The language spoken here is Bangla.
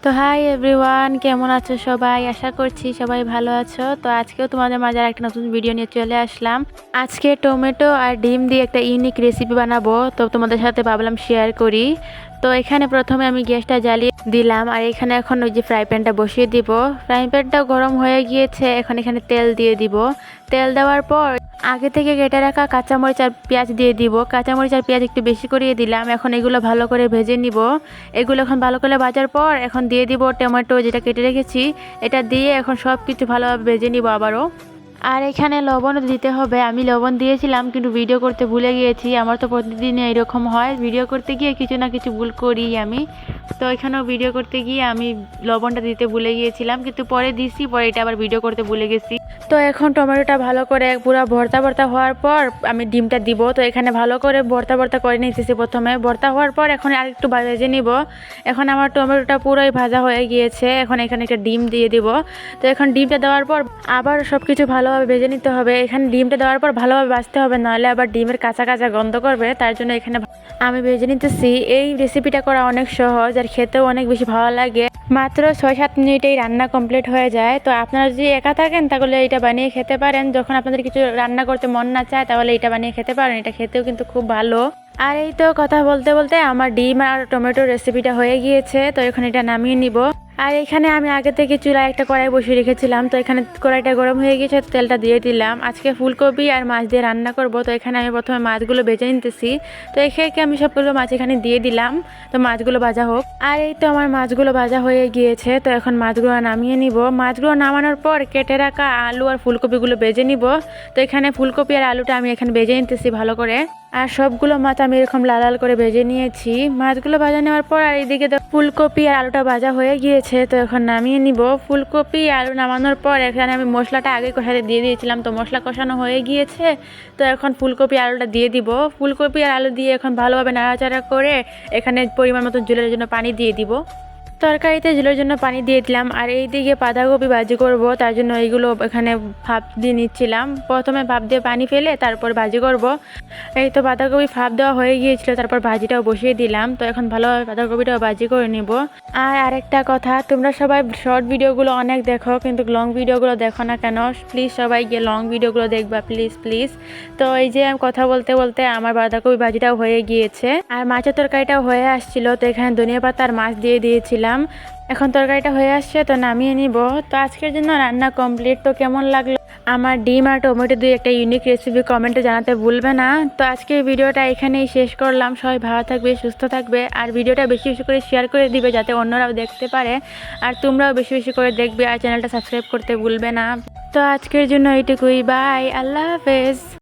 তো হাই এভরিওয়ান, কেমন আছো সবাই? আশা করছি সবাই ভালো আছো। তো আজকেও তোমাদের মাঝে একটা নতুন ভিডিও নিয়ে চলে আসলাম। আজকে টমেটো আর ডিম দিয়ে একটা ইউনিক রেসিপি বানাবো, তো তোমাদের সাথে ভাবলাম শেয়ার করি। তো এখানে প্রথমে আমি গ্যাসটা জ্বালিয়ে দিলাম, আর এখানে এখন ওই যে ফ্রাই প্যানটা বসিয়ে দিব। ফ্রাই প্যানটা গরম হয়ে গিয়েছে, এখন এখানে তেল দিয়ে দিব। তেল দেওয়ার পর আগে থেকে কেটে রাখা কাঁচামরিচ আর পেঁয়াজ দিয়ে দিব। কাঁচামরিচ আর পেঁয়াজ একটু বেশি করিয়ে দিলাম। এখন এগুলো ভালো করে ভেজে নিব। এগুলো এখন ভালো করে ভাজার পর এখন দিয়ে দিব টমেটো যেটা কেটে রেখেছি। এটা দিয়ে এখন সব কিছু ভালোভাবে ভেজে নিব আবারও। আর এখানে লবণও দিতে হবে। আমি লবণ দিয়েছিলাম কিন্তু ভিডিও করতে ভুলে গিয়েছি। আমার তো প্রতিদিন এরকম হয়, ভিডিও করতে গিয়ে কিছু না কিছু ভুল করি আমি। তো এখানেও ভিডিও করতে গিয়ে আমি লবণটা দিতে ভুলে গিয়েছিলাম, কিন্তু পরে দিছি, পরে এটা আবার ভিডিও করতে ভুলে গেছি। তো এখন টমেটোটা ভালো করে পুরো ভর্তা ভর্তা হওয়ার পর আমি ডিমটা দিব। তো এখানে ভালো করে ভর্তা ভর্তা করে নিতেছি। প্রথমে ভর্তা হওয়ার পর এখন আর একটু ভেজে নিব। এখন আমার টমেটোটা পুরোই ভাজা হয়ে গিয়েছে। এখন এখানে একটা ডিম দিয়ে দিব। তো এখন ডিমটা দেওয়ার পর আবার সব কিছু ভালোভাবে ভেজে নিতে হবে। এখানে ডিমটা দেওয়ার পর ভালোভাবে ভাজতে হবে, নাহলে আবার ডিমের কাঁচা কাঁচা গন্ধ করবে। তার জন্য এখানে আমি ভেজে নিতেছি। এই রেসিপিটা করা অনেক সহজ আর খেতেও অনেক বেশি ভালো লাগে। মাত্র 6-7 মিনিটেই রান্না কমপ্লিট হয়ে যায়। তো আপনারা যদি একা থাকেন তাহলে এটা বানিয়ে খেতে পারেন। যখন আপনাদের কিছু রান্না করতে মন না চায় তাহলে এটা বানিয়ে খেতে পারেন। এটা খেতেও কিন্তু খুব ভালো। আর এই তো কথা বলতে বলতে আমার ডিম আর টমেটোর রেসিপিটা হয়ে গিয়েছে। তো এখন এটা নামিয়ে নিব। আর এখানে আমি আগে থেকে চুলায় একটা কড়াই বসিয়ে রেখেছিলাম। তো এখানে কড়াইটা গরম হয়ে গিয়েছে, তো তেলটা দিয়ে দিলাম। আজকে ফুলকপি আর মাছ দিয়ে রান্না করব। তো এখানে আমি প্রথমে মাছগুলো ভেজে নিতেছি। তো একে আমি সবগুলো মাছ এখানে দিয়ে দিলাম। তো মাছগুলো ভাজা হোক। আর এই তো আমার মাছগুলো ভাজা হয়ে গিয়েছে। তো এখন মাছগুলো নামিয়ে নিব। মাছগুলো নামানোর পর কেটে রাখা আলু আর ফুলকপিগুলো ভেজে নিব। তো এখানে ফুলকপি আর আলুটা আমি এখানে ভেজে নিতেছি ভালো করে। আর সবগুলো মাছ আমি এরকম লাল লাল করে ভেজে নিয়েছি। মাছগুলো ভাজা নেওয়ার পর আর এইদিকে তো ফুলকপি আর আলুটা ভাজা হয়ে গিয়েছে। তো এখন নামিয়ে নিব। ফুলকপি আলু নামানোর পর এখানে আমি মশলাটা আগে কষাতে দিয়ে দিয়েছিলাম। তো মশলা কষানো হয়ে গিয়েছে। তো এখন ফুলকপি আলুটা দিয়ে দিব। ফুলকপি আর আলু দিয়ে এখন ভালোভাবে নাড়াচাড়া করে এখানে পরিমাণ মতো ঝোলের জন্য পানি দিয়ে দিব। তরকারিতে ঝোলের জন্য পানি দিয়ে দিলাম। আর এই দিকে বাঁধাকপি ভাজি করব, তার জন্য এইগুলো এখানে ভাপ দিয়ে নিচ্ছিলাম। প্রথমে ভাপ দিয়ে পানি ফেলে তারপর ভাজি করব। এই তো বাঁধাকপি ভাপ দেওয়া হয়ে গিয়েছিল, তারপর ভাজিটাও বসিয়ে দিলাম। তো এখন ভালোভাবে বাঁধাকপিটাও ভাজি করে নিব। আর আরেকটা কথা, তোমরা সবাই শর্ট ভিডিওগুলো অনেক দেখো, কিন্তু লং ভিডিওগুলো দেখো না কেন? প্লিজ সবাই গিয়ে লং ভিডিওগুলো দেখবা, প্লিজ প্লিজ। তো এই যে কথা বলতে বলতে আমার বাঁধাকপি ভাজিটাও হয়ে গিয়েছে আর মাছের তরকারিটাও হয়ে আসছিল। তো এখানে ধনিয়া পাতা আর মাছ দিয়ে দিয়েছিলাম। এখন তরকারিটা হয়ে আসছে, তো নামিয়ে নিব। তো আজকের জন্য রান্না কমপ্লিট। তো কেমন লাগলো আমার ডিম আর টমেটো দিয়ে একটা ইউনিক রেসিপি কমেন্টে জানাতে ভুলবে না। তো আজকের ভিডিওটা এখানেই শেষ করলাম। সবাই ভালো থাকবে, সুস্থ থাকবে, আর ভিডিওটা বেশি বেশি করে শেয়ার করে দিবে যাতে অন্যরাও দেখতে পারে। আর তোমরাও বেশি বেশি করে দেখবে আর চ্যানেলটা সাবস্ক্রাইব করতে ভুলবে না। তো আজকের জন্য এইটুকুই। বাই, আল্লাহ হাফেজ।